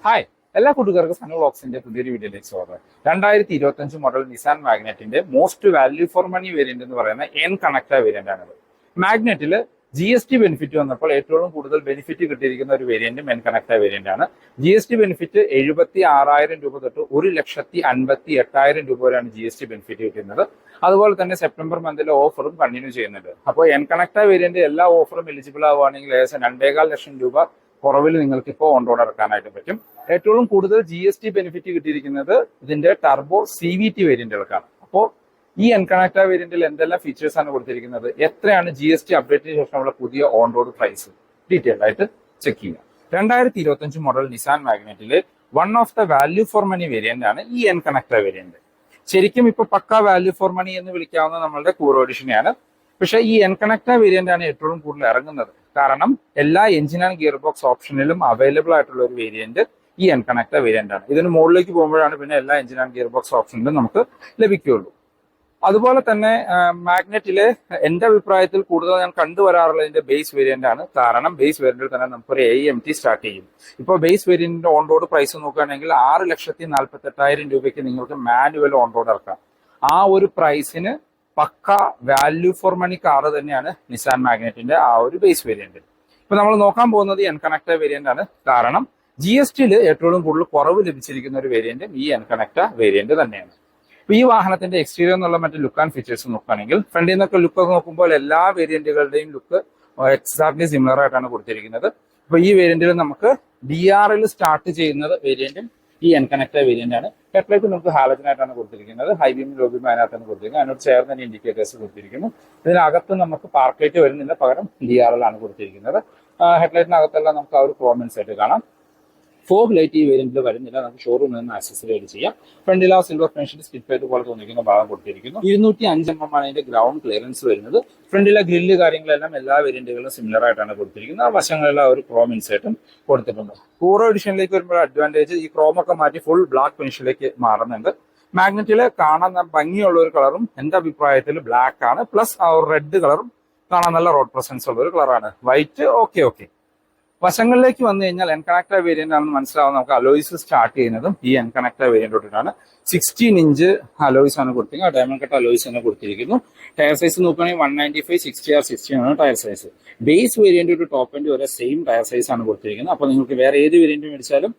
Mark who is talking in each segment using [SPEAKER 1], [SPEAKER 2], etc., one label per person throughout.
[SPEAKER 1] Hi, എല്ലാ കൂട്ടുകാർക്കും സനു വ്ളോഗ്സിന്റെ പുതിയൊരു വീഡിയോയിലേക്ക് സ്വാഗതം. 2025 മോഡൽ നിസാൻ മാഗ്നറ്റിന്റെ most value for money variant എന്ന് പറയുന്ന എൻ കണക്ട വേരിയന്റ് ആണിത്. മാഗ്നറ്റിൽ GST ബെനിഫിറ്റ് വന്നപ്പോൾ ഏറ്റവും കൂടുതൽ ബെനിഫിറ്റ് കിട്ടിയിരിക്കുന്ന ഒരു വേരിയന്റും എൻ കണക്ട വേരിയന്റ് ആണ്. GST ബെനിഫിറ്റ് 76,000 രൂപ തൊട്ട് 1,58,000 രൂപ വരെയാണ് GST ബെനിഫിറ്റ് കിട്ടുന്നത്. അതുപോലെ തന്നെ സെപ്റ്റംബർ മന്തിലെ ഓഫറും കണ്ടിന്യൂ ചെയ്യുന്നുണ്ട്. അപ്പോൾ എൻ കണക്ട വേരിയന്റ് എല്ലാ ഓഫറും എലിജിബിൾ ആവുകയാണെങ്കിൽ ഏകദേശം 2.25 ലക്ഷം രൂപ കുറവിൽ നിങ്ങൾക്ക് ഇപ്പോൾ ഓൺ റോഡ് ഇറക്കാനായിട്ട് പറ്റും. ഏറ്റവും കൂടുതൽ GST ബെനിഫിറ്റ് കിട്ടിയിരിക്കുന്നത് ഇതിന്റെ ടർബോ CVT വേരിയന്റുകൾക്കാണ്. അപ്പോൾ ഈ എൻ കണക്ട വേരിയന്റിൽ എന്തെല്ലാം ഫീച്ചേഴ്സ് ആണ് കൊടുത്തിരിക്കുന്നത്, എത്രയാണ് GST അപ്ഡേറ്റിന് ശേഷമുള്ള പുതിയ ഓൺ റോഡ് പ്രൈസ്, ഡീറ്റെയിൽഡ് ആയിട്ട് ചെക്ക് ചെയ്യാം. 2025 മോഡൽ നിസാൻ മാഗ്നറ്റിലെ one of the value for money variant ആണ് ഈ എൻ കണക്ട വേരിയന്റ്. ശരിക്കും ഇപ്പൊ പക്ക വാല്യൂ ഫോർ മണി എന്ന് വിളിക്കാവുന്ന നമ്മളുടെ കൂറോ എഡിഷനെയാണ്. പക്ഷെ ഈ എൻ കണക്ട വേരിയന്റ് ആണ് ഏറ്റവും കൂടുതൽ ഇറങ്ങുന്നത്. കാരണം എല്ലാ എഞ്ചിൻ ആൻഡ് ഗിയർ ബോക്സ് ഓപ്ഷനിലും അവൈലബിൾ ആയിട്ടുള്ള ഒരു വേരിയന്റ് ഈ എൻ കണക്ട വേരിയന്റ് ആണ്. ഇതിന് മുകളിലേക്ക് പോകുമ്പോഴാണ് പിന്നെ എല്ലാ എഞ്ചിൻ ആൻഡ് ഗിയർ ബോക്സ് ഓപ്ഷനിലും നമുക്ക് ലഭിക്കുകയുള്ളൂ. അതുപോലെ തന്നെ മാഗ്നറ്റിലെ എന്റെ അഭിപ്രായത്തിൽ കൂടുതൽ ഞാൻ കണ്ടുവരാറുള്ളതിന്റെ ബേസ് വേരിയന്റ് ആണ്. കാരണം ബേസ് വേരിയന്റിൽ തന്നെ നമുക്കൊരു AMT സ്റ്റാർട്ട് ചെയ്യും. ഇപ്പോൾ ബേസ് വേരിയന്റിന്റെ ഓൺ റോഡ് പ്രൈസ് നോക്കുകയാണെങ്കിൽ 6,48,000 രൂപയ്ക്ക് നിങ്ങൾക്ക് മാനുവൽ ഓൺ റോഡ് ഇറക്കാം. ആ ഒരു പ്രൈസിന് പക്ക വാല്യൂ ഫോർ മണി കാർ തന്നെയാണ് നിസാൻ മാഗ്നറ്റിന്റെ ആ ഒരു ബേസ് വേരിയന്റ്. ഇപ്പൊ നമ്മൾ നോക്കാൻ പോകുന്നത് എൻ കണക്ട വേരിയന്റ് ആണ്. കാരണം GSTയിൽ ഏറ്റവും കൂടുതൽ കുറവ് ലഭിച്ചിരിക്കുന്ന ഒരു വേരിയന്റ് ഈ എൻ കണക്ട വേരിയന്റ് തന്നെയാണ്. ഇപ്പൊ ഈ വാഹനത്തിന്റെ എക്സ്റ്റീരിയർ എന്നുള്ള മറ്റു ലുക്ക് ആൻഡ് ഫീച്ചേഴ്സ് നോക്കുകയാണെങ്കിൽ ഫ്രണ്ടിൽ നിന്നൊക്കെ ലുക്ക് നോക്കുമ്പോൾ എല്ലാ വേരിയന്റുകളുടെയും ലുക്ക് എക്സാക്ട്ലി സിമിലർ ആയിട്ടാണ് കൊടുത്തിരിക്കുന്നത്. അപ്പൊ ഈ വേരിയന്റിൽ നമുക്ക് DRL സ്റ്റാർട്ട് ചെയ്യുന്നത് വേരിയന്റും ഈ എൻ കണക്ട വേരിയന്റ് ആണ്. ഹെഡ്ലൈറ്റ് നമുക്ക് ഹാലജൻ ആയിട്ടാണ് കൊടുത്തിരിക്കുന്നത്. ഹൈ ബീം ലോ ബീം അതിനകത്താണ് കൊടുത്തിരിക്കുന്നത്. അതിനോട് ചേർന്ന് തന്നെ ഇൻഡിക്കേറ്റേഴ്സ് കൊടുത്തിരിക്കുന്നു. ഇതിനകത്ത് നമുക്ക് പാർക്ക് ലൈറ്റ് വരുന്നില്ല, പകരം DRL ആണ് കൊടുത്തിരിക്കുന്നത്. ഹെഡ്ലൈറ്റിനകത്തെല്ലാം നമുക്ക് ആ ഒരു പ്രോമിനൻസ് ആയിട്ട് കാണാം. ഫോഗ് ലൈറ്റ് ഈ വേരിയന്റിൽ വരുന്നില്ല, നമുക്ക് ഷോറൂമിൽ നിന്ന് ആക്സസറൈഡ് ചെയ്യാം. ഫ്രണ്ടിൽ ആ സിൽവർ ഫിനിഷിൽ സ്കിഡ് പ്ലേറ്റ് പോലെ തോന്നിക്കുന്ന ഭാഗം കൊടുത്തിരിക്കുന്നു. 205 mm ആണ് ഇതിന്റെ ഗ്രൗണ്ട് ക്ലിയറൻസ് വരുന്നത്. ഫ്രണ്ടിലെ ഗ്രില്ല് കാര്യങ്ങളെല്ലാം എല്ലാ വേരിയന്റുകളും സിമിലർ ആയിട്ടാണ് കൊടുത്തിരിക്കുന്നത്. ആ വശങ്ങളെല്ലാം ഒരു ക്രോം ഇൻസൈറ്റും കൊടുത്തിട്ടുണ്ട്. കൂറോ എഡിഷനിലേക്ക് വരുമ്പോൾ അഡ്വാൻറ്റേജ് ഈ ക്രോം ഒക്കെ മാറ്റി ഫുൾ ബ്ലാക്ക് ഫിനിഷിലേക്ക് മാറുന്നുണ്ട്. മാഗ്നറ്റില് കാണാൻ ഭംഗിയുള്ള ഒരു കളറും എന്റെ അഭിപ്രായത്തിൽ ബ്ലാക്ക് ആണ്. പ്ലസ് ആ ഒരു റെഡ് കളറും കാണാൻ നല്ല റോഡ് പ്രസൻസ് ഉള്ള ഒരു കളറാണ്. White okay. വശങ്ങളിലേക്ക് വന്നു കഴിഞ്ഞാൽ എൻ കണക്ട വേരിയന്റ് ആണെന്ന് മനസ്സിലാവുന്ന നമുക്ക് അലോയ്സ് സ്റ്റാർട്ട് ചെയ്യുന്നതും ഈ എൻ കണക്ട വേരിയന്റ് തൊട്ടിട്ടാണ്. 16 ഇഞ്ച് അലോയ്സ് ആണ് കൊടുത്തിരിക്കുന്നത്. ഡയമണ്ട് കട്ട് അലോയ്സ് തന്നെ കൊടുത്തിരിക്കുന്നു. ടയർ സൈസ് നോക്കുകയാണെങ്കിൽ 195 60R60 ആണ് ടയർ സൈസ്. ബേസ് വേരിയന്റ് ഒരു ടോപ്പ് എൻഡ് വരെ സെയിം ടയർ സൈസ് ആണ് കൊടുത്തിരിക്കുന്നത്. അപ്പോൾ നിങ്ങൾക്ക് വേറെ ഏത് വേരിയന്റ് മേടിച്ചാലും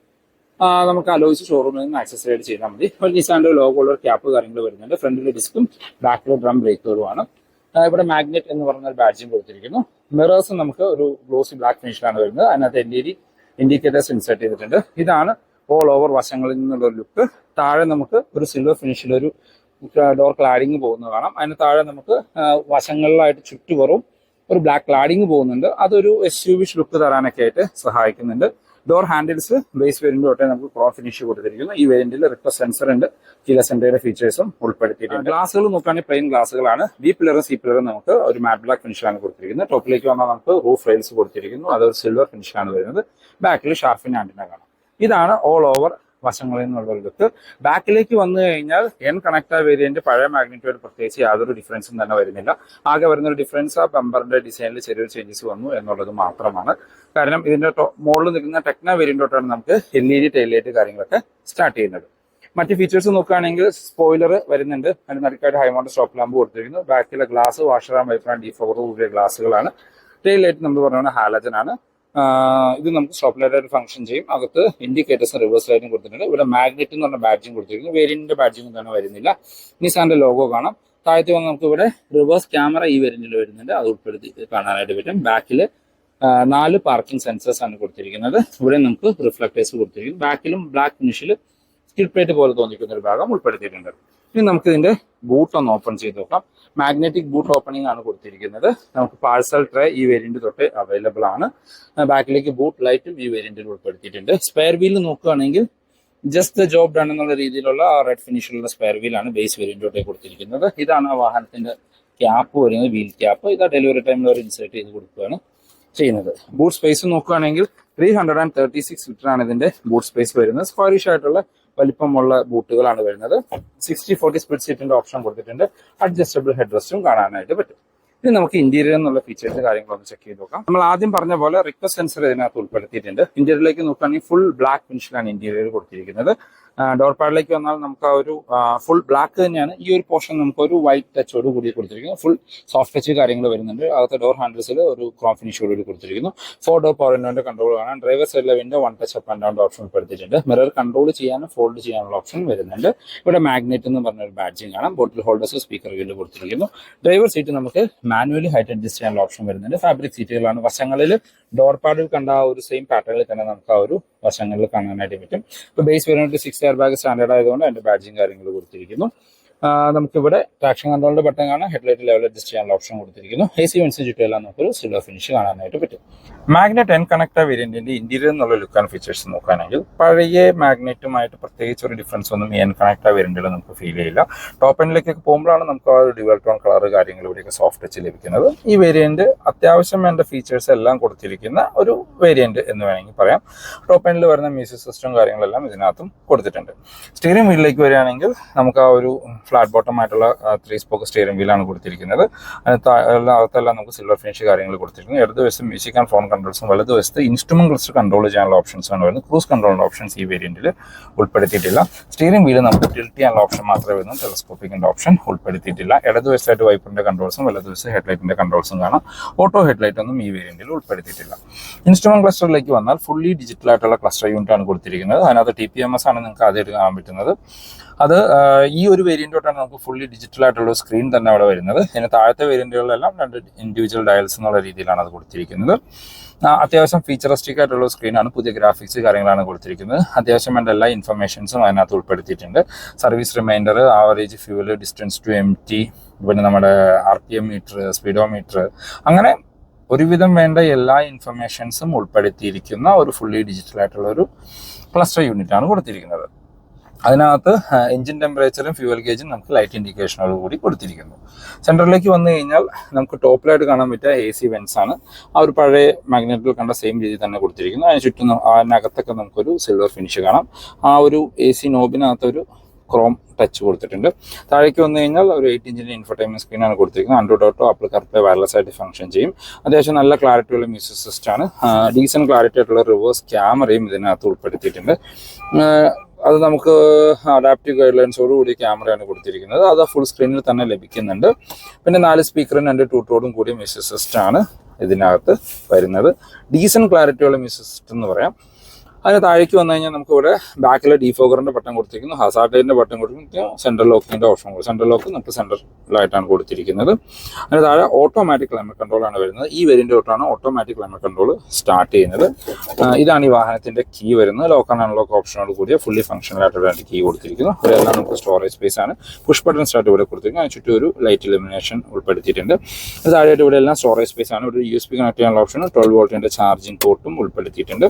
[SPEAKER 1] നമുക്ക് അലോയ്സ് ഷോറൂമിൽ നിന്ന് ആക്സസറൈഡ് ചെയ്താൽ മതി. നിസാന്റെ ലോഗോ ഉള്ള ക്യാപ്പ് കാര്യങ്ങൾ വരുന്നുണ്ട്. ഫ്രണ്ടിലെ ഡിസ്കും ബാക്കിലെ ഡ്രം ബ്രേക്കുകളുമാണ്. ഇവിടെ മാഗ്നറ്റ് എന്ന് പറഞ്ഞ ഒരു ബാഡ്ജിങ് കൊടുത്തിരിക്കുന്നു. മിറേഴ്സ് നമുക്ക് ഒരു ഗ്ലോസി ബ്ലാക്ക് ഫിനിഷിലാണ് വരുന്നത്. അതിനകത്ത് LED ഇൻഡിക്കേറ്റേഴ്സ് ഇൻസേർട്ട് ചെയ്തിട്ടുണ്ട്. ഇതാണ് ഓൾ ഓവർ വശങ്ങളിൽ നിന്നുള്ള ഒരു ലുക്ക്. താഴെ നമുക്ക് ഒരു സിൽവർ ഫിനിഷിലൊരു ഡോർ ക്ലാഡിങ് പോകുന്നത് കാണാം. അതിന് താഴെ നമുക്ക് വശങ്ങളിലായിട്ട് ചുറ്റുപുറവും ഒരു ബ്ലാക്ക് ക്ലാഡിങ് പോകുന്നുണ്ട്. അതൊരു SUV ലുക്ക് തരാനൊക്കെ ആയിട്ട് സഹായിക്കുന്നുണ്ട്. ഡോർ ഹാൻഡിൽസ് ബേസ് വേരിയന്റ് തൊട്ടേ നമുക്ക് ക്രോം ഫിനിഷ് കൊടുത്തിരിക്കുന്നു. ഈ വേരിയന്റിൽ റിക്വസ്റ്റ് സെൻസർ ഉണ്ട്. കീലെസ് എൻട്രിയുടെ ഫീച്ചേഴ്സും ഉൾപ്പെടുത്തിയിട്ടുണ്ട്. ഗ്ലാസുകൾ നോക്കുകയാണെങ്കിൽ പ്ലെയിൻ ഗ്ലാസുകളാണ്. ബി പില്ലറും സി പില്ലറും നമുക്ക് ഒരു മാറ്റ് ബ്ലാക്ക് ഫിനിഷാണ് കൊടുത്തിരിക്കുന്നത്. ടോപ്പിലേക്ക് വന്നാൽ നമുക്ക് റൂഫ് റെയിൽസ് കൊടുത്തിരിക്കുന്നു. അതൊരു സിൽവർ ഫിനിഷാണ് വരുന്നത്. ബാക്കിൽ ഷാർഫിൻ ആന്റിന കാണാം. ഇതാണ് ഓൾ ഓവർ വശങ്ങളിൽ നിന്നുള്ള ഒരു ലുക്ക്. ബാക്കിലേക്ക് വന്നു കഴിഞ്ഞാൽ എൻ കണക്ട വേരിയന്റ് പഴയ മാഗ്നറ്റുമായിട്ട് പ്രത്യേകിച്ച് യാതൊരു ഡിഫറൻസും തന്നെ വരുന്നില്ല. ആകെ വരുന്ന ഒരു ഡിഫറൻസ് ആ ബമ്പറിന്റെ ഡിസൈനിൽ ചെറിയൊരു ചേഞ്ചസ് വന്നു എന്നുള്ളത് മാത്രമാണ്. കാരണം ഇതിന്റെ മുകളിൽ നിൽക്കുന്ന ടെക്ന വേരിയന്റ് തൊട്ടാണ് നമുക്ക് LED ടെയിൽ ലൈറ്റ് കാര്യങ്ങളൊക്കെ സ്റ്റാർട്ട് ചെയ്യുന്നത്. മറ്റ് ഫീച്ചേഴ്സ് നോക്കുകയാണെങ്കിൽ സ്പോയിലർ വരുന്നുണ്ട്. അതിന് നടുക്കായിട്ട് ഹൈമൗണ്ട് സ്റ്റോപ്പ് ലാമ്പ് കൊടുത്തിരിക്കുന്നു. ബാക്കിലെ glass washer and wiper and defogger കൂടിയ ഗ്ലാസുകളാണ്. ടെയിൽ ലൈറ്റ് നമ്മൾ പറഞ്ഞ ഹാലജൻ ആണ്. ഇത് നമുക്ക് സ്റ്റോപ്പ് ലൈറ്റ് ആയിട്ട് ഫംഗ്ഷൻ ചെയ്യും. അകത്ത് ഇൻഡിക്കേറ്റേഴ്സും റിവേഴ്സ് ലൈറ്റും കൊടുത്തിട്ടുണ്ട്. ഇവിടെ മാഗ്നറ്റ് എന്ന് പറഞ്ഞ ബാഡ്ജിങ് കൊടുത്തിരിക്കുന്നു. വേരിയന്റിന്റെ ബാഡ്ജിങ് തന്നെ വരുന്നില്ല. നിസാന്റെ ലോഗോ കാണാം. താഴത്ത് വന്ന് നമുക്ക് ഇവിടെ റിവേഴ്സ് ക്യാമറ ഈ വേരിയന്റിൽ വരുന്നുണ്ട്. അത് ഉൾപ്പെടുത്തി കാണാനായിട്ട് പറ്റും. ബാക്കില് 4 പാർക്കിംഗ് സെൻസേഴ്സ് ആണ് കൊടുത്തിരിക്കുന്നത്. ഇവിടെ നമുക്ക് റിഫ്ലക്ടേഴ്സ് കൊടുത്തിരിക്കുന്നു. ബാക്കിലും ബ്ലാക്ക് ഫിനിഷിൽ സ്കിഡ് പ്ലേറ്റ് പോലെ തോന്നിക്കുന്ന ഒരു ഭാഗം ഉൾപ്പെടുത്തിയിട്ടുണ്ട്. ഇനി നമുക്ക് ഇതിന്റെ ബൂട്ട് ഒന്ന് ഓപ്പൺ ചെയ്ത് നോക്കാം. മാഗ്നറ്റിക് ബൂട്ട് ഓപ്പണിംഗ് ആണ് കൊടുത്തിരിക്കുന്നത്. നമുക്ക് പാഴ്സൽ ട്രേ ഈ വേരിയന്റ് തൊട്ട് അവൈലബിൾ ആണ്. ബാക്കിലേക്ക് ബൂട്ട് ലൈറ്റും ഈ വേരിയന്റിൽ ഉൾപ്പെടുത്തിയിട്ടുണ്ട്. സ്പെയർ വീൽ നോക്കുകയാണെങ്കിൽ ജസ്റ്റ് ദ ജോബ് ഡൺ എന്നുള്ള രീതിയിലുള്ള ആ റെഡ് ഫിനിഷിലുള്ള സ്പെയർ വീലാണ് ബേസ് വേരിയന്റ് തൊട്ടേ കൊടുത്തിരിക്കുന്നത്. ഇതാണ് ആ വാഹനത്തിന്റെ ക്യാപ്പ് വരുന്നത്, വീൽ ക്യാപ്പ്. ഇതാ ഡെലിവറി ടൈമിൽ ഒരു ഇൻസേർട്ട് ചെയ്ത് കൊടുക്കുകയാണ് ചെയ്യുന്നത്. ബൂട്ട് സ്പേസ് നോക്കുകയാണെങ്കിൽ 336 ലിറ്റർ ആണ് ഇതിന്റെ ബൂട്ട് സ്പേസ് വരുന്നത്. സ്ക്വയറിഷ് ആയിട്ടുള്ള വലിപ്പമുള്ള ബൂട്ടുകളാണ് വരുന്നത്. 60/40 സ്പ്ലിറ്റ് സീറ്റിന്റെ ഓപ്ഷൻ കൊടുത്തിട്ടുണ്ട്. അഡ്ജസ്റ്റബിൾ ഹെഡ് റെസ്റ്റും കാണാനായിട്ട് പറ്റും. ഇനി നമുക്ക് ഇന്റീരിയർ എന്നുള്ള ഫീച്ചേഴ്സ് കാര്യങ്ങളൊന്ന് ചെക്ക് ചെയ്ത് നോക്കാം. നമ്മൾ ആദ്യം പറഞ്ഞ പോലെ റിക്വസ്റ്റ് സെൻസർ ഇതിനകത്ത് ഉൾപ്പെടുത്തിയിട്ടുണ്ട്. ഇന്റീരിയറിലേക്ക് നോക്കുകയാണെങ്കിൽ ഫുൾ ബ്ലാക്ക് ഫിനിഷിലാണ് ഇന്റീരിയർ കൊടുത്തിരിക്കുന്നത്. ഡോർ പാഡിലേക്ക് വന്നാൽ നമുക്ക് ആ ഒരു ഫുൾ ബ്ലാക്ക് തന്നെയാണ്. ഈ ഒരു പോർഷൻ നമുക്ക് ഒരു വൈറ്റ് ടച്ചോട് കൂടി കൊടുത്തിരിക്കുന്നു. ഫുൾ സോഫ്റ്റ് ടച്ച് കാര്യങ്ങൾ വരുന്നുണ്ട്. അകത്തെ ഡോർ ഹാൻഡിൽസിൽ ഒരു ക്രോം ഫിനിഷോട് കൂടി കൊടുത്തിരിക്കുന്നു. 4 ഡോർ പവർ വിൻഡോന്റെ കൺട്രോൾ കാണാൻ. ഡ്രൈവർ സൈഡിലെ window 1 touch up and down option ഉൾപ്പെടുത്തിയിട്ടുണ്ട്. മിറർ കൺട്രോൾ ചെയ്യാനും ഫോൾഡ് ചെയ്യാനുള്ള ഓപ്ഷൻ വരുന്നുണ്ട്. ഇവിടെ മാഗ്നറ്റ് എന്ന് പറഞ്ഞൊരു ബാഡ്ജിങ് കാണാം. ബോട്ടിൽ ഹോൾഡേഴ്സ് സ്പീക്കർ വീല് കൊടുത്തിരിക്കുന്നു. ഡ്രൈവർ സീറ്റ് നമുക്ക് മാനുവലി ഹൈറ്റ് അഡ്ജസ്റ്റ് ചെയ്യാനുള്ള ഓപ്ഷൻ വരുന്നുണ്ട്. ഫാബ്രിക് സീറ്റുകളാണ്. വശങ്ങളിൽ ഡോർ പാഡിൽ കണ്ട ആ ഒരു സെയിം പാറ്റേണിൽ തന്നെ നമുക്ക് ആ ഒരു വശങ്ങളിൽ കാണാനായിട്ട് പറ്റും. ഇപ്പോൾ ബേസ് വരുന്നത് 6 എയർ ബാഗ് സ്റ്റാൻഡേർഡ് ആയതുകൊണ്ട് അതിന്റെ ബാഡ്ജിങ് കാര്യങ്ങൾ കൊടുത്തിരിക്കുന്നു. നമുക്കിവിടെ ട്രാക്ഷൻ കൺട്രോളിന്റെ ബട്ടൺ കാണാം. ഹെഡ്ലൈറ്റ് ലെവൽ അഡ്ജസ്റ്റ് ചെയ്യാനുള്ള ഓപ്ഷൻ കൊടുത്തിരിക്കുന്നു. AC വെൻസ് ചുറ്റുമെല്ലാം നമുക്കൊരു സിൽവർ ഫിനിഷ് കാണാനായിട്ട് പറ്റും. മാഗ്നറ്റ് എൻ കണക്ട വേരിയന്റിന്റെ ഇന്റീരിയർ എന്നുള്ള ലുക്ക് ആൻഡ് ഫീച്ചേഴ്സ് നോക്കുകയാണെങ്കിൽ പഴയ മാഗ്നറ്റുമായിട്ട് പ്രത്യേകിച്ച് ഒരു ഡിഫറൻസ് ഒന്നും എൻ കണക്ട വേരിയന്റിൽ നമുക്ക് ഫീൽ ചെയ്യില്ല. ടോപ്പ് എൻഡിലേക്കൊക്കെ പോകുമ്പോഴാണ് നമുക്ക് ആ ഒരു ഡ്യുവൽ ടോൺ കളർ കാര്യങ്ങൾ ഇവിടെയൊക്കെ സോഫ്റ്റ് ടച്ച് ലഭിക്കുന്നത്. ഈ വേരിയന്റ് അത്യാവശ്യം വേണ്ട ഫീച്ചേഴ്സ് എല്ലാം കൊടുത്തിരിക്കുന്ന ഒരു വേരിയന്റ് എന്ന് വേണമെങ്കിൽ പറയാം. ടോപ്പ് എൻഡിൽ വരുന്ന മ്യൂസിക് സിസ്റ്റം കാര്യങ്ങളെല്ലാം ഇതിനകത്തും കൊടുത്തിട്ടുണ്ട്. സ്റ്റിയറിംഗ് വീലിലേക്ക് വരികയാണെങ്കിൽ നമുക്ക് ആ ഒരു ഫ്ലാറ്റ് ബോട്ടം ആയിട്ടുള്ള 3 സ്പോക്ക് സ്റ്റിയറിംഗ് വീലാണ് കൊടുത്തിരിക്കുന്നത്. അകത്തെല്ലാം നമുക്ക് സിൽവർ ഫിനിഷ് കാര്യങ്ങൾ കൊടുത്തിരിക്കുന്നു. ഇടതുവശത്ത് മ്യൂസിക് ആൻഡ് ഫോൺ കൺട്രോൾസും വലതുവശത്ത് ഇൻസ്ട്രുമെന്റ് ക്ലസ്റ്റർ കൺട്രോൾ ചെയ്യാനുള്ള ഓപ്ഷൻസ് ആണ് വരുന്നത്. ക്രൂസ് കൺട്രോളിന്റെ ഓപ്ഷൻസ് ഈ വേരിയന്റിൽ ഉൾപ്പെടുത്തിയിട്ടില്ല. സ്റ്റിയറിംഗ് വീല് നമുക്ക് ടിൽറ്റ് ചെയ്യാനുള്ള ഓപ്ഷൻ മാത്രമേ വരുന്നു. ടെലസ്കോപ്പിക്കിന്റെ ഓപ്ഷൻ ഉൾപ്പെടുത്തിയിട്ടില്ല. ഇടതുവശത്തായിട്ട് വൈപ്പറിന്റെ കൺട്രോൾസും വലതുവശത്ത് ഹെഡ്ലൈറ്റിന്റെ കൺട്രോൾസും കാണാം. ഓട്ടോ ഹെഡ്ലൈറ്റ് ഒന്നും ഈ വേരിയന്റിൽ ഉൾപ്പെടുത്തിയിട്ടില്ല. ഇൻസ്ട്രുമെന്റ് ക്ലസ്റ്ററിലേക്ക് വന്നാൽ ഫുള്ളി ഡിജിറ്റൽ ആയിട്ടുള്ള ക്ലസ്റ്റർ യൂണിറ്റ് ആണ് കൊടുത്തിരിക്കുന്നത്. അതിനകത്ത് TPMS ആണ് നിങ്ങൾക്ക് ആദ്യമായിട്ട് കാണാൻ പറ്റുന്നത്. അത് ഈ ഒരു വേരിയന്റോട്ടാണ് നമുക്ക് ഫുള്ളി ഡിജിറ്റൽ ആയിട്ടുള്ള സ്ക്രീൻ തന്നെ അവിടെ വരുന്നത്. ഇതിന് താഴത്തെ വേരിയന്റുകളിലെല്ലാം 2 ഇൻഡിവിജ്വൽ ഡയൽസ് എന്നുള്ള രീതിയിലാണ് അത് കൊടുത്തിരിക്കുന്നത്. അത്യാവശ്യം ഫീച്ചറിസ്റ്റിക് ആയിട്ടുള്ള സ്ക്രീനാണ്. പുതിയ ഗ്രാഫിക്സ് കാര്യങ്ങളാണ് കൊടുത്തിരിക്കുന്നത്. അത്യാവശ്യം വേണ്ട എല്ലാ ഇൻഫർമേഷൻസും അതിനകത്ത് ഉൾപ്പെടുത്തിയിട്ടുണ്ട്. Service reminder, average fuel, distance to MT, പിന്നെ നമ്മുടെ RPM മീറ്റർ, സ്പീഡോമീറ്റർ, അങ്ങനെ ഒരുവിധം വേണ്ട എല്ലാ ഇൻഫർമേഷൻസും ഉൾപ്പെടുത്തിയിരിക്കുന്ന ഒരു ഫുള്ളി ഡിജിറ്റൽ ആയിട്ടുള്ള ഒരു ക്ലസ്റ്റർ യൂണിറ്റ് ആണ് കൊടുത്തിരിക്കുന്നത്. അതിനകത്ത് എഞ്ചിൻ ടെമ്പറേച്ചറും ഫ്യൂവൽ ഗേജും നമുക്ക് ലൈറ്റ് ഇൻഡിക്കേഷനോട് കൂടി കൊടുത്തിരിക്കുന്നു. സെൻറ്ററിലേക്ക് വന്നു കഴിഞ്ഞാൽ നമുക്ക് ടോപ്പിലായിട്ട് കാണാൻ പറ്റുക AC വെൻസ് ആണ്. ആ ഒരു പഴയ മാഗ്നറ്റിൽ കണ്ട സെയിം രീതി തന്നെ കൊടുത്തിരിക്കുന്നു. അതിന് ചുറ്റും അതിനകത്തൊക്കെ നമുക്കൊരു സിൽവർ ഫിനിഷ് കാണാം. ആ ഒരു AC നോബിനകത്തൊരു ക്രോം ടച്ച് കൊടുത്തിട്ടുണ്ട്. താഴേക്ക് വന്നു കഴിഞ്ഞാൽ ഒരു 8 ഇഞ്ചിന്റെ ഇൻഫർടൈൻമെന്റ് സ്ക്രീനാണ് കൊടുത്തിരിക്കുന്നത്. Android auto, apple CarPlay wireless ആയിട്ട് ഫംഗ്ഷൻ ചെയ്യും. അത്യാവശ്യം നല്ല ക്ലാരിറ്റി ഉള്ള മ്യൂസിക് സിസ്റ്റം ആണ്. ഡീസന്റ് ക്ലാരിറ്റി ആയിട്ടുള്ള റിവേഴ്സ് ക്യാമറയും ഇതിനകത്ത് ഉൾപ്പെടുത്തിയിട്ടുണ്ട്. അത് നമുക്ക് അഡാപ്റ്റീവ് ഗൈഡ് ലൈൻസോടുകൂടി ക്യാമറയാണ് കൊടുത്തിരിക്കുന്നത്. അത് ഫുൾ സ്ക്രീനിൽ തന്നെ ലഭിക്കുന്നുണ്ട്. പിന്നെ 4 സ്പീക്കറും 2 ടൂട്ടോടും കൂടിയ മ്യൂസിക് സിസ്റ്റം ആണ് ഇതിനകത്ത് വരുന്നത്. ഡീസന്റ് ക്ലാരിറ്റി ഉള്ള മ്യൂസിക് സിസ്റ്റം എന്ന് പറയാം. അതിന് താഴേക്ക് വന്നു കഴിഞ്ഞാൽ നമുക്ക് ഇവിടെ ബാക്കിൽ ഡീഫോഗറിന്റെ ബട്ടൺ കൊടുത്തിരിക്കുന്നു. ഹസാർഡിന്റെ ബട്ടൺ കൊടുത്തിരിക്കുന്നു. സെൻട്രൽ ലോക്കിന്റെ ഓപ്ഷൻ കൊടുക്കും. സെൻട്രൽ ലോക്ക് നമുക്ക് സെൻട്രലായിട്ടാണ് കൊടുത്തിരിക്കുന്നത്. അതിന് താഴെ ഓട്ടോമാറ്റിക് ക്ലൈമറ്റ് കൺട്രോൾ ആണ് വരുന്നത്. ഈ വേരിയന്റ് തൊട്ടാണ് ഓട്ടോമാറ്റിക് ക്ലൈമറ്റ് കൺട്രോൾ സ്റ്റാർട്ട് ചെയ്യുന്നത്. ഇതാണ് ഈ വാഹനത്തിന്റെ കീ വരുന്നത്. ലോക്ക് ആൻഡ് അൺലോക്ക് ഓപ്ഷനോട് കൂടിയ ഫുള്ളി ഫംഗ്ഷണൽ ആയിട്ടുള്ള കീ കൊടുത്തിരിക്കുന്നു. ഇവിടെയെല്ലാം നമുക്ക് സ്റ്റോറേജ് സ്പേസ് ആണ്. പുഷ് ബട്ടൺ സ്റ്റാർട്ട് ഇവിടെ കൊടുത്തിരിക്കുന്നു. അതിന് ചുറ്റും ഒരു ലൈറ്റ് ഇലുമിനേഷൻ ഉൾപ്പെടുത്തിയിട്ടുണ്ട്. അത് താഴെയായിട്ട് ഇവിടെ എല്ലാം സ്റ്റോറേജ് സ്പേസ് ആണ്. ഒരു USB കണക്ട് ചെയ്യാനുള്ള ഓപ്ഷനും 12 വോൾട്ടിന്റെ ചാർജിങ് പോർട്ടും ഉൾപ്പെടുത്തിയിട്ടുണ്ട്.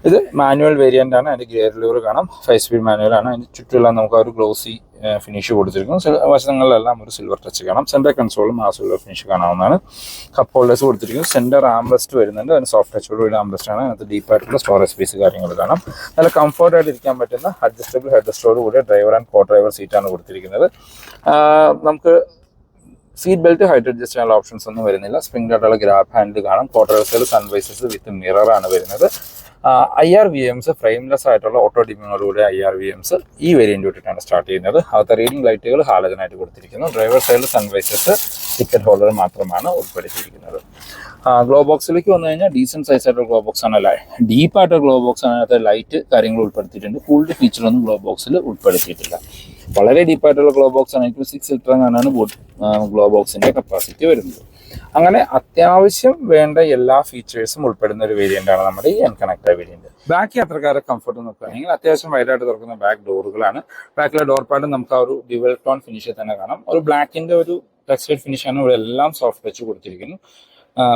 [SPEAKER 1] ഇത് മാനുവൽ വേരിയന്റ് ആണ്. അതിന്റെ ഗിയർ ലിവർ കാണാം. 5 സ്പീഡ് മാനുവൽ ആണ്. അതിന് ചുറ്റുമെല്ലാം നമുക്ക് ഒരു ഗ്ലോസി ഫിനിഷ് കൊടുത്തിരിക്കുന്നു. വശങ്ങളിലെല്ലാം ഒരു സിൽവർ ടച്ച് കാണാം. സെന്റർ കൺസോളും ആ സിൽവർ ഫിനിഷ് കാണാവുന്നതാണ്. കപ്പ് ഹോൾഡേഴ്സ് കൊടുത്തിരിക്കുന്നു. സെന്റർ ആംറസ്റ്റ് വരുന്നുണ്ട്. അതിന് സോഫ്റ്റ് ടച്ചോടുകൂടി ആംറസ്റ്റ് ആണ്. അതിനകത്ത് ഡീപ്പായിട്ടുള്ള സ്റ്റോറേജ് സ്പേസ് കാര്യങ്ങൾ കാണാം. നല്ല കംഫർട്ടായിട്ട് ഇരിക്കാൻ പറ്റുന്ന അഡ്ജസ്റ്റബിൾ ഹെഡ് റെസ്റ്റോട് കൂടി ഡ്രൈവർ ആൻഡ് കോ ഡ്രൈവർ സീറ്റാണ് കൊടുത്തിരിക്കുന്നത്. നമുക്ക് സീറ്റ് ബെൽറ്റ് ഹൈറ്റ് അഡ്ജസ്റ്റ് ചെയ്യാനുള്ള ഓപ്ഷൻസ് ഒന്നും വരുന്നില്ല. സ്പ്രിംഗ് ആയിട്ടുള്ള ഗ്രാബ് ഹാൻഡിൽ കാണാം. ക്വാർട്ടേഴ്സിൽ സൺവൈസസ് വിത്ത് മിറർ ആണ് വരുന്നത്. IRVMs ഫ്രെയിംലെസ് ആയിട്ടുള്ള ഓട്ടോ ഡിമ്മിങ്ങോടുകൂടി IRVMs ഈ വേരിയന്റ് തൊട്ടിട്ടാണ് സ്റ്റാർട്ട് ചെയ്യുന്നത്. അകത്തെ റീഡിംഗ് ലൈറ്റുകൾ ഹാലജനായിട്ട് കൊടുത്തിരിക്കുന്നു. ഡ്രൈവർ സൈഡിൽ സൺവൈസസ് ടിക്കറ്റ് ഹോൾഡർ മാത്രമാണ് ഉൾപ്പെടുത്തിയിരിക്കുന്നത്. ഗ്ലോ ബോക്സിലേക്ക് വന്നു കഴിഞ്ഞാൽ ഡീസന്റ് സൈസ് ആയിട്ടുള്ള ഗ്ലോ ബോക്സ് ആണ്. ഡീപ്പായിട്ട് ഗ്ലോ ബോക്സ് ആണ്. അതിനകത്ത് ലൈറ്റ് കാര്യങ്ങൾ ഉൾപ്പെടുത്തിയിട്ടുണ്ട്. കൂൾഡ് ഫീച്ചറൊന്നും ഗ്ലോ ബോക്സിൽ ഉൾപ്പെടുത്തിയിട്ടില്ല. വളരെ ഡീപ്പായിട്ടുള്ള ഗ്ലോ ബോക്സ് ആണ്. എനിക്ക് 6 ലിറ്റർ ആണ് ഗ്ലോ ബോക്സിന്റെ കപ്പാസിറ്റി വരുന്നത്. അങ്ങനെ അത്യാവശ്യം വേണ്ട എല്ലാ ഫീച്ചേഴ്സും ഉൾപ്പെടുന്ന ഒരു വേരിയന്റ് ആണ് നമ്മുടെ ഈ എൻകണക്ട വേരിയന്റ്. ബാക്ക് യാത്രക്കാരെ കംഫർട്ട് നോക്കുകയാണെങ്കിൽ അത്യാവശ്യം വൈഡായിട്ട് തുറക്കുന്ന ബാക്ക് ഡോറുകളാണ്. ബാക്കിലെ ഡോർ പാഡ് നമുക്ക് ആ ഒരു ഡ്യുവൽ ടോൺ ഫിനിഷിൽ തന്നെ കാണാം. ഒരു ബ്ലാക്കിന്റെ ഒരു ടെക്സ്റ്റൈൽ ഫിനിഷാണ്. ഇവിടെ എല്ലാം സോഫ്റ്റ് ടച്ച് കൊടുത്തിരിക്കുന്നു.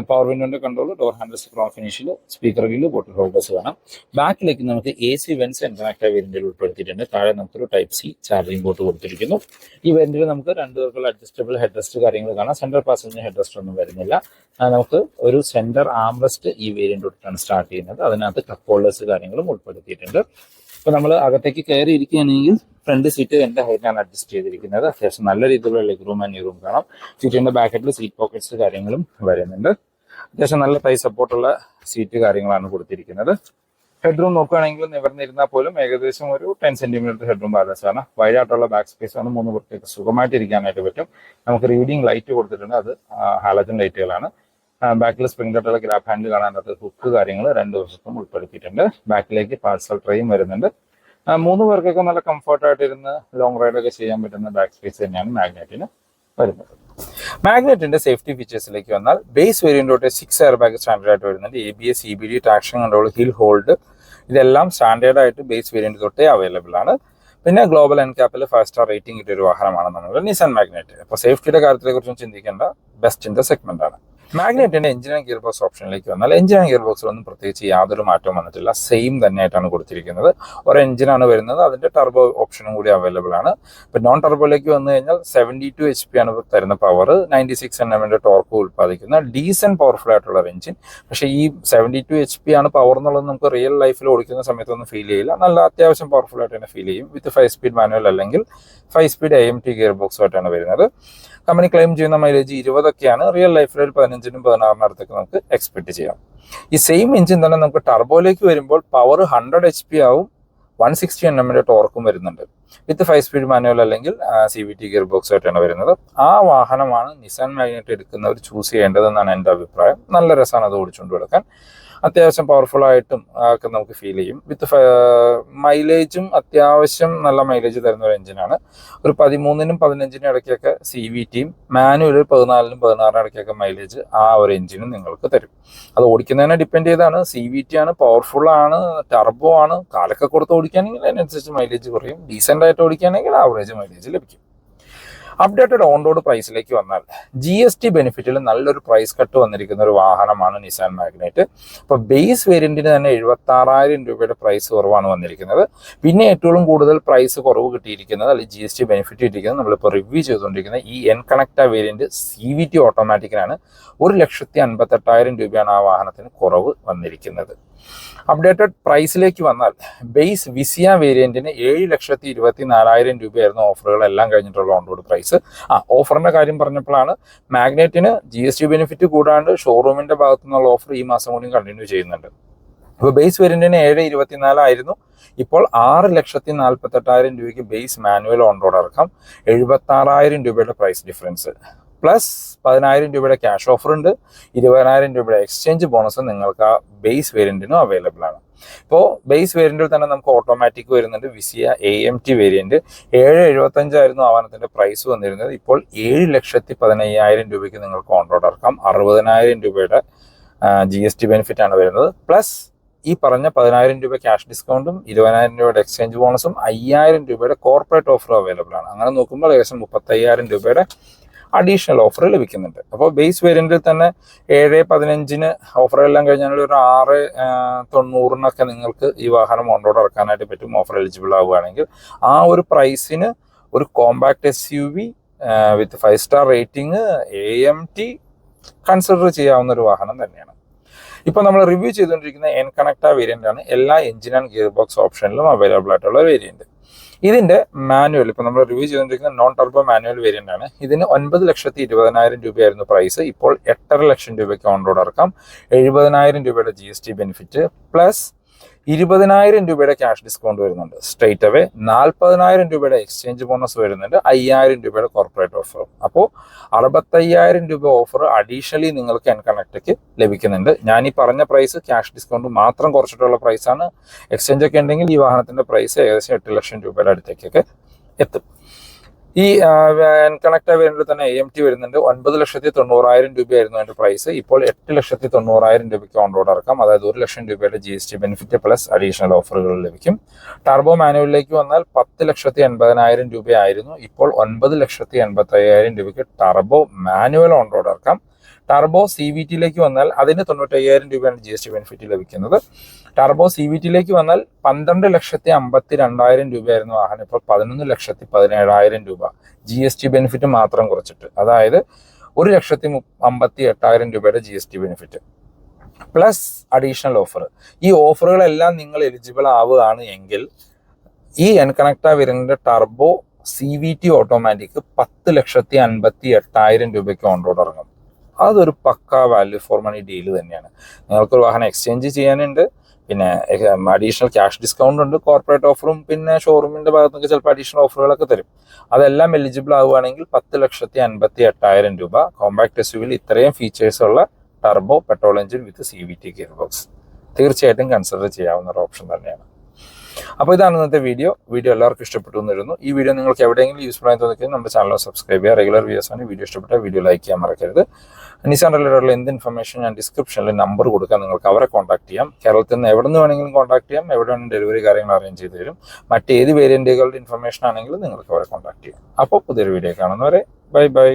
[SPEAKER 1] പവർ വിൻഡോന്റെ കൺട്രോൾ, ഡോർ ഹാൻഡിൽസ് ക്രോം ഫിനിഷിൽ, സ്പീക്കർ വീല്, ബോട്ടിൽ ഹോൾഡേഴ്സ് കാണാം. ബാക്കിലേക്ക് നമുക്ക് AC വെൻസ് എൻകണക്ട വേരിയന്റിൽ ഉൾപ്പെടുത്തിയിട്ടുണ്ട്. താഴെ നമുക്കൊരു ടൈപ്പ് C ചാർജിംഗ് പോർട്ട് കൊടുത്തിരിക്കുന്നു. ഈ വേരിയന്റിൽ നമുക്ക് 2 പേർക്കുള്ള അഡ്ജസ്റ്റബിൾ ഹെഡ് റെസ്റ്റ് കാര്യങ്ങൾ കാണാം. സെന്റർ പാസഞ്ചർ ഹെഡ് റെസ്റ്റ് ഒന്നും വരുന്നില്ല. നമുക്ക് ഒരു സെന്റർ ആംറെസ്റ്റ് ഈ വേരിയന്റ് തൊട്ടിട്ടാണ് സ്റ്റാർട്ട് ചെയ്യുന്നത്. അതിനകത്ത് കപ്പ് ഹോൾഡേഴ്സ് കാര്യങ്ങളും ഉൾപ്പെടുത്തിയിട്ടുണ്ട്. ഇപ്പൊ നമ്മൾ അകത്തേക്ക് കയറി ഇരിക്കുകയാണെങ്കിൽ ഫ്രണ്ട് സീറ്റ് എന്റെ ഹൈറ്റിനാണ് അഡ്ജസ്റ്റ് ചെയ്തിരിക്കുന്നത്. അത്യാവശ്യം നല്ല രീതിയിലുള്ള ലെഗ് റൂം ആൻഡ് റൂം കാണാം. സീറ്റിന്റെ ബാക്കറ്റിൽ സീറ്റ് പോക്കറ്റ്സ് കാര്യങ്ങളും വരുന്നുണ്ട്. അത്യാവശ്യം നല്ല തൈ സപ്പോർട്ടുള്ള സീറ്റ് കാര്യങ്ങളാണ് കൊടുത്തിരിക്കുന്നത്. ഹെഡ്റൂം നോക്കുകയാണെങ്കിൽ നിവർന്നിരുന്നാൽ പോലും ഏകദേശം ഒരു 10 സെന്റിമീറ്റർ ഹെഡ്റൂം ബാലൻസ് ആണ്. വൈഡായിട്ടുള്ള ബാക്ക് സ്പേസ് ആണ്. 3 പേർക്ക് സുഖമായിട്ട് ഇരിക്കാനായിട്ട് പറ്റും. നമുക്ക് റീഡിംഗ് ലൈറ്റ് കൊടുത്തിട്ടുണ്ട്, അത് ഹാലജൻ ലൈറ്റുകളാണ്. ബാക്കിൽ സ്പ്രിംഗ് ഡോട്ടുള്ള ഗ്രാബ് ഹാൻഡിൽ കാണാനകത്ത് ഹുക്ക് കാര്യങ്ങൾ 2 വശത്തും ഉൾപ്പെടുത്തിയിട്ടുണ്ട്. ബാക്കിലേക്ക് പാർസൽ ട്രെയും വരുന്നുണ്ട്. 3 പേർക്കൊക്കെ നല്ല കംഫർട്ടായിട്ട് ഇരുന്ന് ലോങ് റൈഡൊക്കെ ചെയ്യാൻ പറ്റുന്ന ബാക്ക് സ്പേസ് തന്നെയാണ് മാഗ്നറ്റിന് വരുന്നത്. മാഗ്നറ്റിന്റെ സേഫ്റ്റി ഫീച്ചേഴ്സിലേക്ക് വന്നാൽ ബേസ് വേരിയന്റ് തൊട്ട് 6 എയർ ബാഗ് സ്റ്റാൻഡേർഡ് ആയിട്ട് വരുന്നുണ്ട്. ABS, CBD, traction control, hill hold ഇതെല്ലാം സ്റ്റാൻഡേർഡ് ആയിട്ട് ബേസ് വേരിയന്റ് തൊട്ടേ അവൈലബിൾ ആണ്. പിന്നെ ഗ്ലോബൽ എൻകാപ്പിൽ 5 സ്റ്റാർ റേറ്റിംഗ് കിട്ടിയ ഒരു വാഹനമാണ് നമ്മുടെ നിസാൻ മാഗ്നറ്റ്. അപ്പോൾ സേഫ്റ്റിയുടെ കാര്യത്തിനെ കുറിച്ചും ചിന്തിക്കേണ്ട ബെസ്റ്റ് ഇൻ ദ സെഗ്മെന്റ് ആണ്. മാഗ്നറ്റിന്റെ എഞ്ചിൻ ആൻഡ് ഗിയർ ബോക്സ് ഓപ്ഷനിലേക്ക് വന്നാൽ എഞ്ചിൻ ആൻഡ് ഗിയർ ബോക്സിലൊന്നും പ്രത്യേകിച്ച് യാതൊരു മാറ്റവും വന്നിട്ടില്ല. സെയിം തന്നെയായിട്ടാണ് കൊടുത്തിരിക്കുന്നത്. ഒരു എഞ്ചിനാണ് വരുന്നത്, അതിന്റെ ടർബോ ഓപ്ഷനും കൂടി അവൈലബിൾ ആണ്. ഇപ്പം നോൺ ടർബോയിലേക്ക് വന്നു കഴിഞ്ഞാൽ 72 HP ആണ് തരുന്ന പവർ, 96 Nm ടോർക്ക് ഉൽപ്പാദിക്കുന്ന ഡീസന്റ് പവർഫുൾ ആയിട്ടുള്ള ഒരു എഞ്ചിൻ. പക്ഷേ ഈ 72 HP ആണ് പവർ എന്നുള്ളത് നമുക്ക് റിയൽ ലൈഫിൽ ഓടിക്കുന്ന സമയത്തൊന്നും ഫീൽ ചെയ്യില്ല. നല്ല അത്യാവശ്യം പവർഫുൾ ആയിട്ട് തന്നെ ഫീൽ ചെയ്യും. വിത്ത് 5 സ്പീഡ് മാനുവൽ അല്ലെങ്കിൽ 5 സ്പീഡ് AMT ഗിയർ ബോക്സുമായിട്ടാണ് വരുന്നത്. കമ്പനി ക്ലെയിം ചെയ്യുന്ന മൈലേജ് 20ഒക്കെയാണ്. റിയൽ ലൈഫിൽ ഒരു 15നും 16നും അടുത്തൊക്കെ നമുക്ക് എക്സ്പെക്ട് ചെയ്യാം. ഈ സെയിം എഞ്ചിൻ തന്നെ നമുക്ക് ടർബോയിലേക്ക് വരുമ്പോൾ പവർ 100 HP ആവും, 160 Nm ടോർക്കും വരുന്നുണ്ട്. വിത്ത് 5 സ്പീഡ് മാനുവൽ അല്ലെങ്കിൽ CVT ഗിയർ ബോക്സ് ആയിട്ടാണ് വരുന്നത്. ആ വാഹനമാണ് നിസാൻ മാഗ്നറ്റ് എടുക്കുന്നവർ ചൂസ് ചെയ്യേണ്ടതെന്നാണ് എൻ്റെ അഭിപ്രായം. നല്ല രസമാണ് അത് ഓടിച്ചുകൊണ്ട് കിടക്കാൻ. അത്യാവശ്യം പവർഫുൾ ആയിട്ടും ഒക്കെ നമുക്ക് ഫീൽ ചെയ്യും. വിത്ത് മൈലേജും അത്യാവശ്യം നല്ല മൈലേജ് തരുന്ന ഒരു എഞ്ചിനാണ്. ഒരു 13നും 15നും ഇടയ്ക്കൊക്കെ CVTയും മാനുവൽ 14നും 16നും ഇടയ്ക്കൊക്കെ മൈലേജ് ആ ഒരു എഞ്ചിനും നിങ്ങൾക്ക് തരും. അത് ഓടിക്കുന്നതിനെ ഡിപ്പെൻഡ് ചെയ്താണ്. CVT ആണ്, പവർഫുൾ ആണ്, ടർബോ ആണ്. കാലൊക്കെ കൊടുത്ത് ഓടിക്കുകയാണെങ്കിൽ അതിനനുസരിച്ച് മൈലേജ് കുറയും. ഡീസൻ്റ് ആയിട്ട് ഓടിക്കുകയാണെങ്കിൽ ആവറേജ് മൈലേജ് ലഭിക്കും. അപ്ഡേറ്റഡ് ഓൺ റോഡ് പ്രൈസിലേക്ക് വന്നാൽ GST ബെനിഫിറ്റിൽ നല്ലൊരു പ്രൈസ് കട്ട് വന്നിരിക്കുന്ന ഒരു വാഹനമാണ് നിസാൻ മാഗ്നറ്റ്. അപ്പോൾ ബേസ് വേരിയന്റിന് തന്നെ 76,000 രൂപയുടെ പ്രൈസ് കുറവാണ് വന്നിരിക്കുന്നത്. പിന്നെ ഏറ്റവും കൂടുതൽ പ്രൈസ് കുറവ് കിട്ടിയിരിക്കുന്നത്, അല്ലെങ്കിൽ GST ബെനിഫിറ്റ് കിട്ടിയിരിക്കുന്നത്, നമ്മളിപ്പോൾ റിവ്യൂ ചെയ്തുകൊണ്ടിരിക്കുന്ന ഈ എൻ കണക്റ്റ വേരിയന്റ് CVT ഓട്ടോമാറ്റിക്കിനാണ്. 1,58,000 രൂപയാണ് ആ വാഹനത്തിന് കുറവ് വന്നിരിക്കുന്നത്. അപ്ഡേറ്റഡ് പ്രൈസിലേക്ക് വന്നാൽ ബേസ് വിസിയ വേരിയന്റിന് 7,24,000 രൂപയായിരുന്നു ഓഫറുകളെല്ലാം കഴിഞ്ഞിട്ടുള്ള ഓൺ റോഡ് പ്രൈസ്. ഓഫറിന്റെ കാര്യം പറഞ്ഞപ്പോഴാണ് മാഗ്നറ്റിന് GST ബെനിഫിറ്റ് കൂടാണ്ട് ഷോറൂമിന്റെ ഭാഗത്തു നിന്നുള്ള ഓഫർ ഈ മാസം കൂടി കണ്ടിന്യൂ ചെയ്യുന്നുണ്ട്. ഇപ്പോൾ ബേസ് വേരിയന്റിന് 7,24,000 ആയിരുന്നു. ഇപ്പോൾ 6,48,000 രൂപയ്ക്ക് ബേസ് മാനുവൽ ഓൺ റോഡ് ഇറക്കാം. 76,000 രൂപയുടെ പ്രൈസ് ഡിഫറൻസ് പ്ലസ് 10,000 രൂപയുടെ ക്യാഷ് ഓഫർ ഉണ്ട്. 20,000 രൂപയുടെ എക്സ്ചേഞ്ച് ബോണസ് നിങ്ങൾക്ക് ആ ബേസ് വേരിയന്റിനും അവൈലബിൾ ആണ്. ഇപ്പോൾ ബേസ് വേരിയന്റിൽ തന്നെ നമുക്ക് ഓട്ടോമാറ്റിക് വരുന്നുണ്ട്. വിസിയ AMT വേരിയന്റ് 7,75,000 ആയിരുന്നു വാഹനത്തിന്റെ പ്രൈസ് വന്നിരുന്നത്. ഇപ്പോൾ 7,15,000 രൂപയ്ക്ക് നിങ്ങൾക്ക് ഓൺ റോഡ് ഇറക്കാം. 60,000 രൂപയുടെ GST ബെനിഫിറ്റ് ആണ് വരുന്നത്. പ്ലസ് ഈ പറഞ്ഞ 10,000 രൂപ ക്യാഷ് ഡിസ്കൗണ്ടും 20,000 രൂപയുടെ എക്സ്ചേഞ്ച് ബോണസും 5,000 രൂപയുടെ കോർപ്പറേറ്റ് ഓഫറും അവൈലബിൾ ആണ്. അങ്ങനെ നോക്കുമ്പോൾ ഏകദേശം 35,000 രൂപയുടെ അഡീഷണൽ ഓഫർ ലഭിക്കുന്നുണ്ട്. അപ്പോൾ ബേസ് വേരിയന്റിൽ തന്നെ 7,15 ഓഫറെല്ലാം കഴിഞ്ഞാൽ ഒരു 6,90 നിങ്ങൾക്ക് ഈ വാഹനം ഓൺ റോഡ് ഇറക്കാനായിട്ട് പറ്റും. ഓഫർ എലിജിബിൾ ആവുകയാണെങ്കിൽ ആ ഒരു പ്രൈസിന് ഒരു കോമ്പാക്ട് SUV വിത്ത് 5 സ്റ്റാർ റേറ്റിംഗ് AMT കൺസിഡർ ചെയ്യാവുന്ന ഒരു വാഹനം തന്നെയാണ്. ഇപ്പോൾ നമ്മൾ റിവ്യൂ ചെയ്തുകൊണ്ടിരിക്കുന്ന എൻ കണക്റ്റ വേരിയന്റ് ആണ്. എല്ലാ എഞ്ചിൻ ആൻഡ് ഗിയർ ബോക്സ് ഓപ്ഷനിലും അവൈലബിൾ ആയിട്ടുള്ള വേരിയന്റ്. ഇതിന്റെ മാനുവൽ ഇപ്പോൾ നമ്മൾ റിവ്യൂ ചെയ്തുകൊണ്ടിരിക്കുന്ന നോൺ ടർബോ മാനുവൽ വേരിയന്റ് ആണ്. ഇതിന് 9,20,000 രൂപയായിരുന്നു പ്രൈസ്. ഇപ്പോൾ 8.5 ലക്ഷം രൂപയ്ക്ക് ഓൺ റോഡ് ഇറക്കാം. 70,000 രൂപയുടെ GST ബെനിഫിറ്റ് പ്ലസ് 20,000 രൂപയുടെ ക്യാഷ് ഡിസ്കൗണ്ട് വരുന്നുണ്ട് സ്ട്രേറ്റ് അവേ. 40,000 രൂപയുടെ എക്സ്ചേഞ്ച് ബോണസ് വരുന്നുണ്ട്. 5,000 രൂപയുടെ കോർപ്പറേറ്റ് ഓഫർ. അപ്പോൾ 65,000 രൂപ ഓഫർ അഡീഷണലി നിങ്ങൾക്ക് എൻ കണക്റ്റയ്ക്ക് ലഭിക്കുന്നുണ്ട്. ഞാൻ ഈ പറഞ്ഞ പ്രൈസ് ക്യാഷ് ഡിസ്കൗണ്ട് മാത്രം കുറച്ചിട്ടുള്ള പ്രൈസാണ്. എക്സ്ചേഞ്ച് ഒക്കെ ഉണ്ടെങ്കിൽ ഈ വാഹനത്തിന്റെ പ്രൈസ് ഏകദേശം 8 ലക്ഷം രൂപയുടെ അടുത്തേക്കൊക്കെ എത്തും. ഈ എൻ കണക്റ്റ വേരിയന്റിൽ തന്നെ AMT വരുന്നുണ്ട്. 9,90,000 രൂപയായിരുന്നു അതിന്റെ പ്രൈസ്. ഇപ്പോൾ 8,90,000 രൂപയ്ക്ക് ഓൺ റോഡ് ഇറക്കാം. അതായത് 1 ലക്ഷം രൂപയുടെ GST ബെനിഫിറ്റ് പ്ലസ് അഡീഷണൽ ഓഫറുകൾ ലഭിക്കും. ടർബോ മാനുവലിലേക്ക് വന്നാൽ 10,80,000 രൂപയായിരുന്നു. ഇപ്പോൾ 9,85,000 രൂപയ്ക്ക് ടർബോ മാനുവൽ ഓൺ റോഡ് ഇറക്കാം. ടർബോ CVTയിലേക്ക് വന്നാൽ അതിന് 95,000 രൂപയാണ് GST ബെനിഫിറ്റ് ലഭിക്കുന്നത്. ടർബോ CVTയിലേക്ക് വന്നാൽ 12,52,000 രൂപയായിരുന്നു വാഹനം. ഇപ്പോൾ 11,17,000 രൂപ GST ബെനിഫിറ്റ് മാത്രം കുറച്ചിട്ട്, അതായത് 1,58,000 രൂപയുടെ GST benefit plus additional offer. ഈ ഓഫറുകളെല്ലാം നിങ്ങൾ എലിജിബിൾ ആവുകയാണ് എങ്കിൽ ഈ എൻ കണക്ട വേരിയന്റിന്റെ ടർബോ CVT ഓട്ടോമാറ്റിക് 10,58,000 രൂപയ്ക്ക് ഓൺ റോഡ് ഇറങ്ങും. അതൊരു പക്ക വാല്യൂ ഫോർ മണി ഡീല് തന്നെയാണ്. നിങ്ങൾക്കൊരു വാഹനം എക്സ്ചേഞ്ച് ചെയ്യാനുണ്ട്, പിന്നെ അഡീഷണൽ ക്യാഷ് ഡിസ്കൗണ്ട് ഉണ്ട്, കോർപ്പറേറ്റ് ഓഫറും പിന്നെ ഷോറൂമിന്റെ ഭാഗത്ത് നിന്ന് ചിലപ്പോൾ അഡീഷണൽ ഓഫറുകളൊക്കെ തരും. അതെല്ലാം എലിജിബിൾ ആവുകയാണെങ്കിൽ 10,58,000 രൂപ കോമ്പാക്ട് SUV ഇത്രയും ഫീച്ചേഴ്സ് ഉള്ള ടർബോ പെട്രോൾ എഞ്ചിൻ വിത്ത് CVT ഗിയർ ബോക്സ് തീർച്ചയായിട്ടും കൺസിഡർ ചെയ്യാവുന്ന ഒരു ഓപ്ഷൻ തന്നെയാണ്. അപ്പോൾ ഇതാണ് ഇന്നത്തെ വീഡിയോ എല്ലാവർക്കും ഇഷ്ടപ്പെട്ടു എന്ന് വരുന്നു. ഈ വീഡിയോ നിങ്ങൾക്ക് എവിടെയെങ്കിലും യൂസ്ഫുൾ ആയി തോന്നിയാൽ നമ്മുടെ ചാനൽ സബ്സ്ക്രൈബ് ചെയ്യുക. റെഗുലർ വീഡിയോസ് ആണ്. വീഡിയോ ഇഷ്ടപ്പെട്ട വീഡിയോ ലൈക്ക് ചെയ്യാൻ മറക്കരുത്. നിസാൻ റിലേറ്റഡുള്ള എന്ത് ഇൻഫർമേഷൻ ഞാൻ ഡിസ്ക്രിപ്ഷനിൽ നമ്പർ കൊടുക്കാം, നിങ്ങൾക്ക് അവരെ കോൺടാക്ട് ചെയ്യാം. കേരളത്തിൽ നിന്ന് എവിടെ നിന്ന് വേണമെങ്കിലും കോൺടാക്ട് ചെയ്യാം, എവിടെ വേണമെങ്കിലും ഡെലിവറി കാര്യങ്ങൾ അറേഞ്ച് ചെയ്ത് തരും. മറ്റേത് വേരിയന്റുകളുടെ ഇൻഫർമേഷൻ ആണെങ്കിലും നിങ്ങൾക്ക് അവരെ കോൺടാക്ട് ചെയ്യാം. അപ്പോൾ പുതിയൊരു വീഡിയോ കാണുന്നവരെ ബൈ ബൈ.